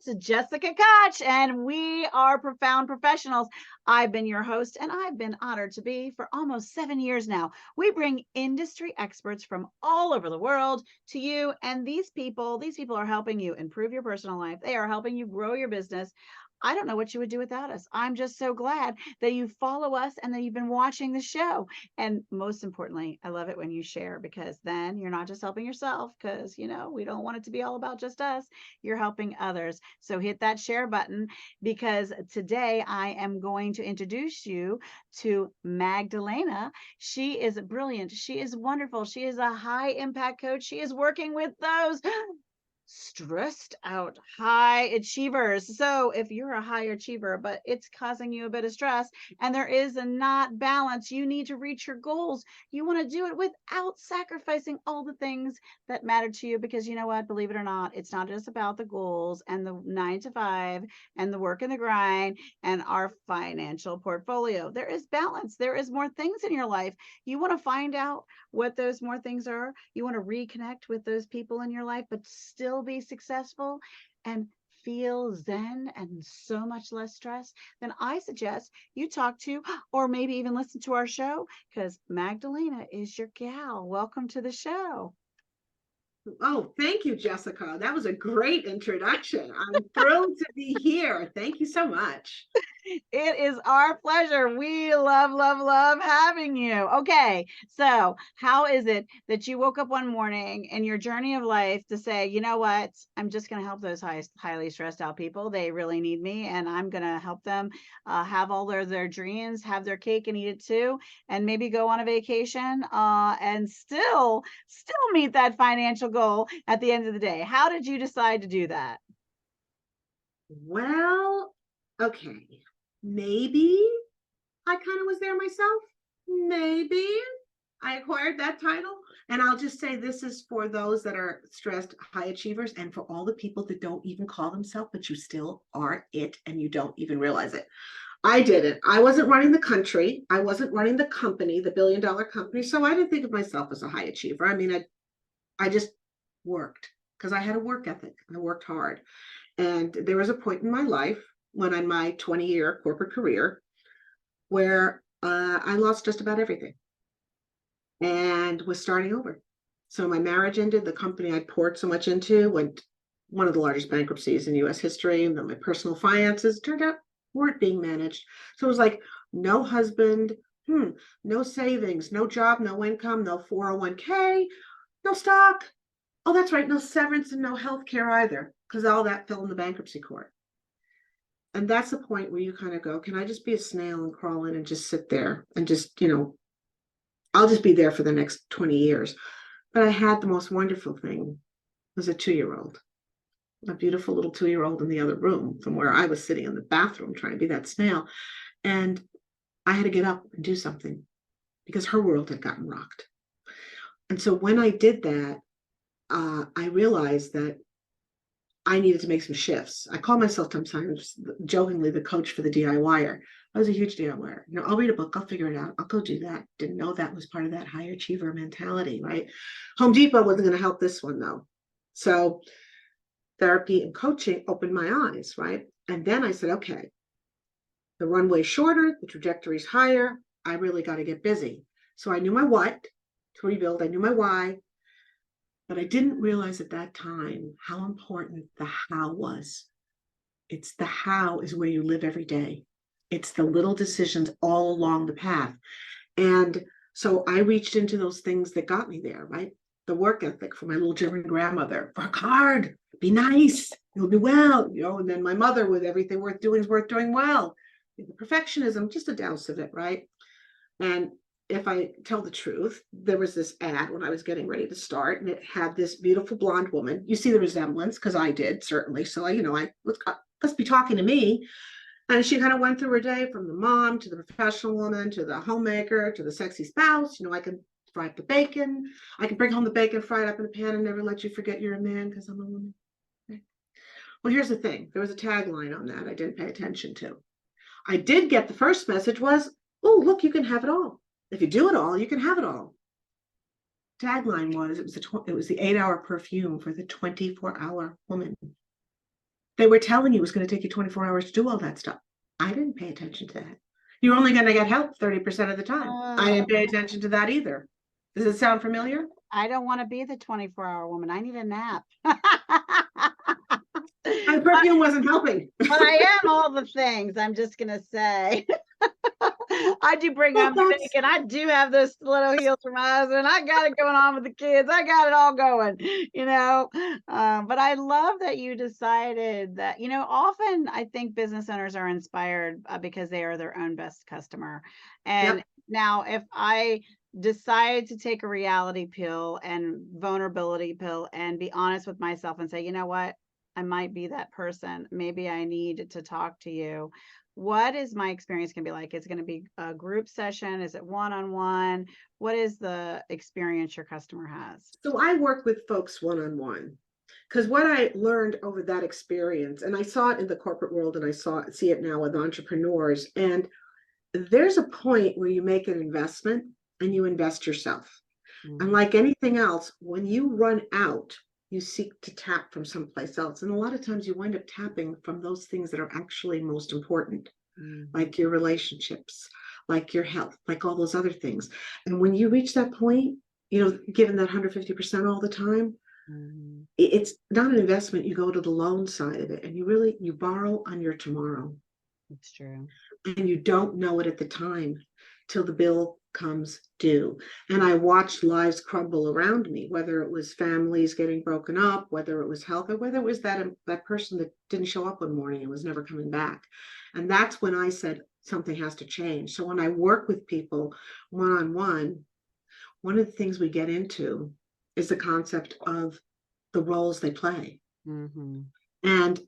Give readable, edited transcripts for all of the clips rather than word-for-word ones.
Host Jessica Koch, and we are Profound Professionals. I've been your host, and I've been honored to be for almost 7 years now. We bring industry experts from all over the world to you, and these people are helping you improve your personal life. They are helping you grow your business. I don't know what you would do without us. I'm just so glad that you follow us and that you've been watching the show. And most importantly, I love it when you share, because then you're not just helping yourself, because, we don't want it to be all about just us. You're helping others. So hit that share button, because today I am going to introduce you to Magdalena. She is brilliant. She is wonderful. She is a high impact coach. She is working with those stressed out high achievers. So if you're a high achiever, but it's causing you a bit of stress and there is a not balance, you need to reach your goals. You want to do it without sacrificing all the things that matter to you, because you know what, believe it or not, it's not just about the goals and the 9 to 5 and the work and the grind and our financial portfolio. There is balance. There is more things in your life. You want to find out what those more things are. You want to reconnect with those people in your life, but still be successful and feel zen and so much less stress, then I suggest you talk to, or maybe even listen to our show, because Magdalena is your gal. Welcome to the show. Oh, thank you, Jessica. That was a great introduction. I'm thrilled to be here. Thank you so much. It is our pleasure. We love, love, love having you. Okay, so how is it that you woke up one morning in your journey of life to say, you know what, I'm just going to help those highly stressed out people. They really need me, and I'm going to help them have all their dreams, have their cake and eat it too, and maybe go on a vacation and still meet that financial goal at the end of the day. How did you decide to do that? Well, okay. Maybe I kind of was there myself. Maybe I acquired that title. And I'll just say this is for those that are stressed high achievers, and for all the people that don't even call themselves, but you still are it and you don't even realize it. I didn't. I wasn't running the country. I wasn't running the company, the billion-dollar company. So I didn't think of myself as a high achiever. I mean, I just worked because I had a work ethic. I worked hard. And there was a point in my life when in my 20-year corporate career where I lost just about everything and was starting over. So my marriage ended. The company I poured so much into went one of the largest bankruptcies in US history. And then my personal finances turned out weren't being managed. So it was like no husband, no savings, no job, no income, no 401k, no stock. Oh, that's right. No severance and no health care either, because all that fell in the bankruptcy court. And that's the point where you kind of go, can I just be a snail and crawl in and just sit there and just, I'll just be there for the next 20 years. But I had the most wonderful thing. It was a 2-year-old, a beautiful little 2-year-old in the other room from where I was sitting in the bathroom trying to be that snail. And I had to get up and do something because her world had gotten rocked. And so when I did that, I realized that I needed to make some shifts. I call myself sometimes jokingly the coach for the DIYer. I was a huge DIYer. I'll read a book, I'll figure it out, I'll go do that. Didn't know that was part of that high achiever mentality, right? Home Depot wasn't going to help this one though. So therapy and coaching opened my eyes, right? And then I said, okay, the runway's shorter, the trajectory's higher. I really got to get busy. So I knew my what to rebuild. I knew my why. But I didn't realize at that time how important the how was. It's the how is where you live every day. It's the little decisions all along the path. And so I reached into those things that got me there, right? The work ethic from my little German grandmother. Work hard, be nice, you'll do well, and then my mother with everything worth doing is worth doing well. The perfectionism, just a douse of it, right? And if I tell the truth, there was this ad when I was getting ready to start, and it had this beautiful blonde woman. You see the resemblance because I did, certainly. So I let's be talking to me. And she kind of went through her day from the mom to the professional woman to the homemaker to the sexy spouse. I can fry up the bacon. I can bring home the bacon, fry it up in a pan, and never let you forget you're a man because I'm a woman. Okay. Well, here's the thing. There was a tagline on that I didn't pay attention to. I did get the first message was, oh, look, you can have it all. If you do it all, you can have it all. Tagline was, it was the 8-hour perfume for the 24-hour woman. They were telling you it was going to take you 24 hours to do all that stuff. I didn't pay attention to that. You're only going to get help 30% of the time. I didn't pay attention to that either. Does it sound familiar? I don't want to be the 24-hour woman. I need a nap. My perfume wasn't helping. But I am all the things, I'm just going to say. I do bring home the bacon. I do have those little heels for my husband. I got it going on with the kids. I got it all going, you know. But I love that you decided that, you know, often I think business owners are inspired because they are their own best customer. And now if I decide to take a reality pill and vulnerability pill and be honest with myself and say, you know what, I might be that person. Maybe I need to talk to you. What is my experience going to be like? Is it going to be a group session? Is it one-on-one? What is the experience your customer has? So I work with folks one-on-one because what I learned over that experience, and I saw it in the corporate world and I see it now with entrepreneurs, and there's a point where you make an investment and you invest yourself. And like anything else, when you run out, you seek to tap from someplace else. And a lot of times you wind up tapping from those things that are actually most important, like your relationships, like your health, like all those other things. And when you reach that point, you know, given that 150% all the time, it's not an investment. You go to the loan side of it and you borrow on your tomorrow. It's true. And you don't know it at the time till the bill comes due. And I watched lives crumble around me, whether it was families getting broken up, whether it was health, or whether it was that person that didn't show up one morning and was never coming back. And that's when I said something has to change. So when I work with people one-on-one, one of the things we get into is the concept of the roles they play. And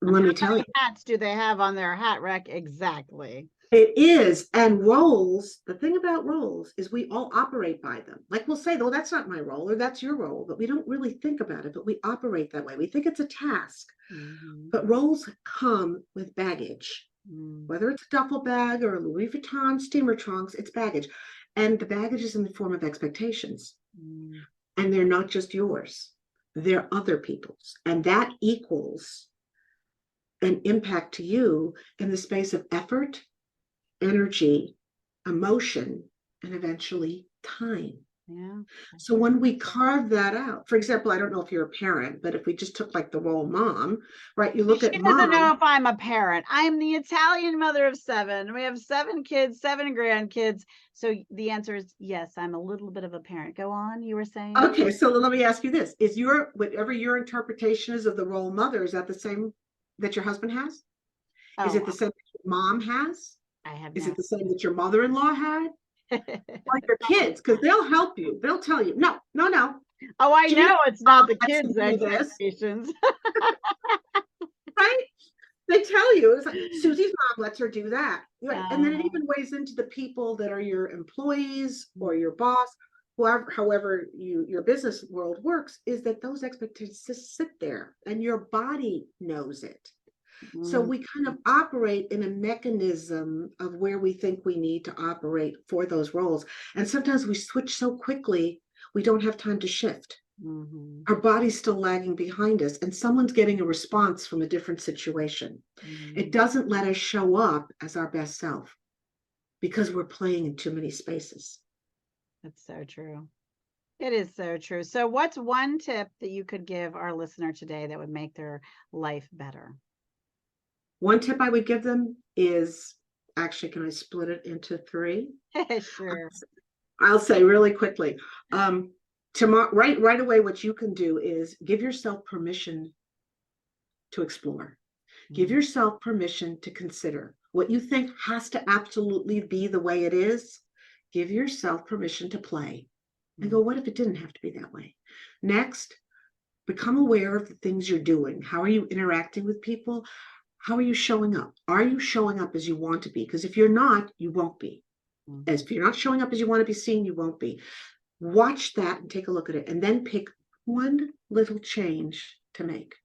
let me tell you, hats do they have on their hat rack? Exactly. It is. And roles, the thing about roles is we all operate by them. Like we'll say, oh, that's not my role or that's your role, but we don't really think about it, but we operate that way. We think it's a task, but roles come with baggage, whether it's a duffel bag or a Louis Vuitton steamer trunks, it's baggage. And the baggage is in the form of expectations. And they're not just yours, they're other people's. And that equals an impact to you in the space of effort, energy, emotion, and eventually time. So when we carve that out, for example, I don't know if you're a parent, but if we just took like the role mom, right? You look at mom. She doesn't know if I'm a parent. I'm the Italian mother of 7. We have 7 kids, 7 grandkids. So the answer is yes, I'm a little bit of a parent. Go on, you were saying. Okay, so let me ask you this. Is whatever your interpretation is of the role mother, is that the same that your husband has? Is it the same that your mom has? Is it the same that your mother-in-law had? Or your kids? Because they'll help you. They'll tell you, no. Oh, I know it's not the kids' expectations. Right? They tell you, it's like, Susie's mom lets her do that. Right? And then it even weighs into the people that are your employees or your boss, however your business world works, is that those expectations just sit there and your body knows it. So we kind of operate in a mechanism of where we think we need to operate for those roles. And sometimes we switch so quickly, we don't have time to shift. Our body's still lagging behind us and someone's getting a response from a different situation. It doesn't let us show up as our best self because we're playing in too many spaces. That's so true. It is so true. So what's one tip that you could give our listener today that would make their life better? One tip I would give them is, actually, can I split it into 3? Sure. I'll say really quickly. Tomorrow, right away, what you can do is give yourself permission to explore. Give yourself permission to consider what you think has to absolutely be the way it is. Give yourself permission to play and go, what if it didn't have to be that way? Next, become aware of the things you're doing. How are you interacting with people? How are you showing up? Are you showing up as you want to be? Because if you're not, you won't be. As if you're not showing up as you want to be seen, you won't be. Watch that and take a look at it and then pick one little change to make.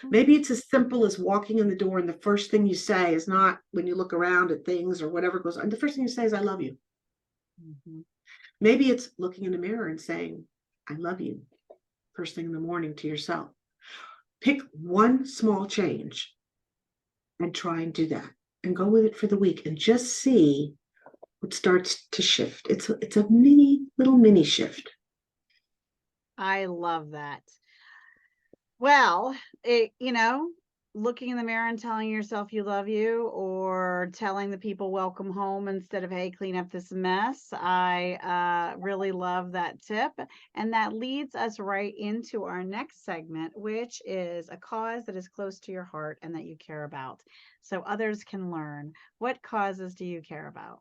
Maybe it's as simple as walking in the door and the first thing you say is not, when you look around at things or whatever goes on, the first thing you say is, I love you. Maybe it's looking in the mirror and saying, I love you, first thing in the morning to yourself. Pick one small change and try and do that and go with it for the week and just see what starts to shift. It's a little mini shift. I love that. Well, looking in the mirror and telling yourself you love you, or telling the people welcome home instead of, hey, clean up this mess. I really love that tip. And that leads us right into our next segment, which is a cause that is close to your heart and that you care about, so others can learn. What causes do you care about?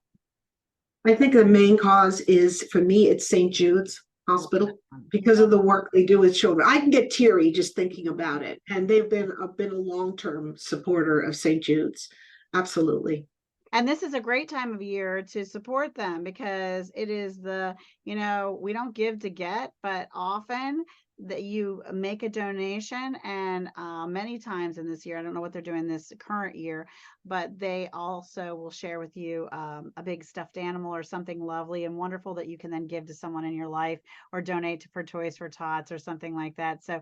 I think the main cause is, for me, it's St. Jude's Love that Hospital, one. because of the work they do with children. I can get teary just thinking about it. And they've been a long-term supporter of St. Jude's. Absolutely. And this is a great time of year to support them, because it is we don't give to get, but often that you make a donation. And many times in this year, I don't know what they're doing this current year, but they also will share with you a big stuffed animal or something lovely and wonderful that you can then give to someone in your life, or donate for Toys for Tots or something like that. So,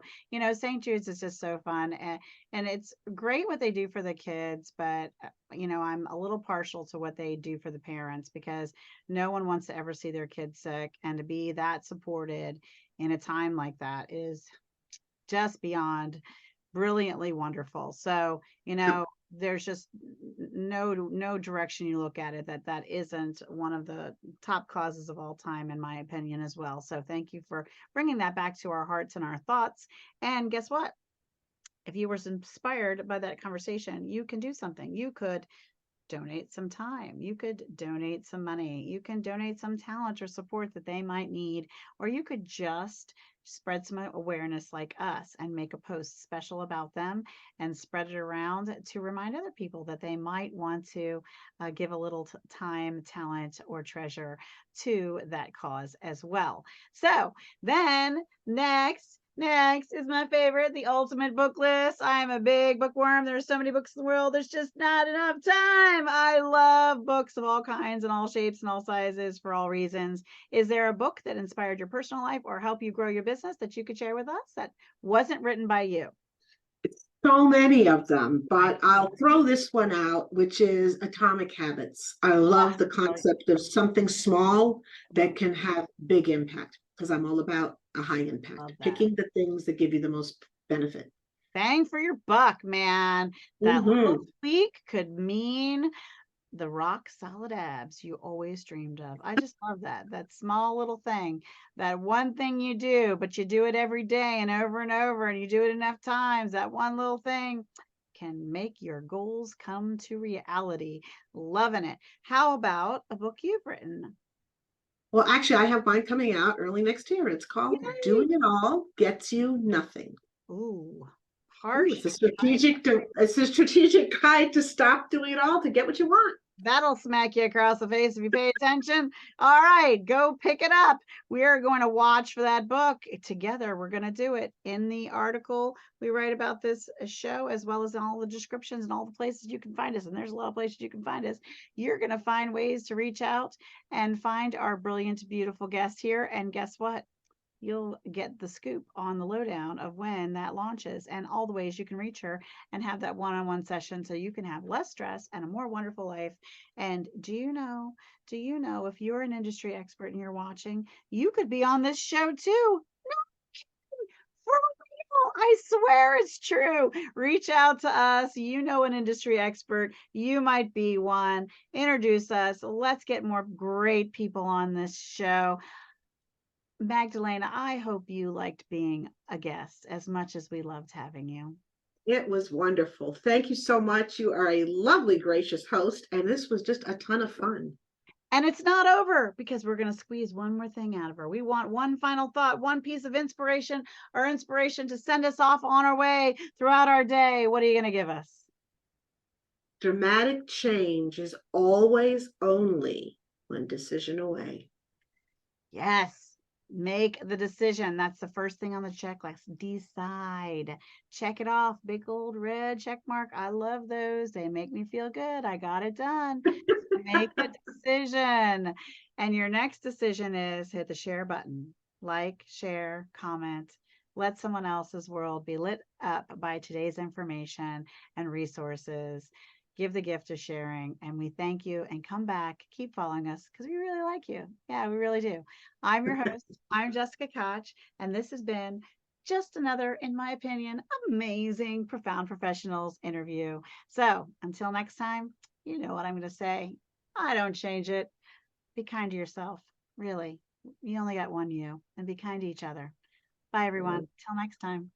St. Jude's is just so fun. And it's great what they do for the kids, but I'm a little partial to what they do for the parents, because no one wants to ever see their kids sick, and to be that supported in a time like that is just beyond brilliantly wonderful. So, there's just no direction you look at it that isn't one of the top causes of all time, in my opinion, as well. So thank you for bringing that back to our hearts and our thoughts. And guess what? If you were inspired by that conversation, you can do something. You could donate some time. You could donate some money. You can donate some talent or support that they might need. Or you could just spread some awareness like us and make a post special about them and spread it around to remind other people that they might want to give a little time, talent, or treasure to that cause as well. So then Next is my favorite, the ultimate book list. I am a big bookworm. There's so many books in the world. There's just not enough time. I love books of all kinds and all shapes and all sizes for all reasons. Is there a book that inspired your personal life or helped you grow your business that you could share with us that wasn't written by you? So many of them, but I'll throw this one out, which is Atomic Habits. I love the concept of something small that can have big impact, because I'm all about a high impact, picking the things that give you the most benefit. Bang for your buck, man. That little tweak could mean the rock solid abs you always dreamed of. I just love that small little thing, that one thing you do, but you do it every day and over, and you do it enough times. That one little thing can make your goals come to reality. Loving it. How about a book you've written? Well, actually, I have mine coming out early next year. It's called Yay! Doing It All Gets You Nothing. Ooh, Ooh, harsh. it's a strategic guide to stop doing it all to get what you want. That'll smack you across the face if you pay attention. All right, go pick it up. We are going to watch for that book together. We're going to do it in the article we write about this show, as well as in all the descriptions and all the places you can find us. And there's a lot of places you can find us. You're going to find ways to reach out and find our brilliant, beautiful guest here. And guess what? You'll get the scoop on the lowdown of when that launches and all the ways you can reach her and have that one-on-one session, so you can have less stress and a more wonderful life. And do you know, if you're an industry expert and you're watching, you could be on this show too. No, for real. I swear it's true. Reach out to us. An industry expert. You might be one. Introduce us. Let's get more great people on this show. Magdalena, I hope you liked being a guest as much as we loved having you. It was wonderful. Thank you so much. You are a lovely, gracious host, and this was just a ton of fun. And it's not over, because we're going to squeeze one more thing out of her. We want one final thought, one piece of inspiration to send us off on our way throughout our day. What are you going to give us? Dramatic change is always only one decision away. Yes. Make the decision. That's the first thing on the checklist. Decide. Check it off. Big old red check mark. I love those. They make me feel good. I got it done. Make a decision. And your next decision is hit the share button. Like, share, comment. Let someone else's world be lit up by today's information and resources. Give the gift of sharing, and we thank you. And come back, keep following us because we really like you. Yeah, we really do. I'm your host. I'm Jessica Koch, and this has been just another, in my opinion, amazing Profound Professionals interview. So until next time, you know what I'm going to say. I don't change it. Be kind to yourself. Really. You only got one you, and be kind to each other. Bye, everyone. Till next time.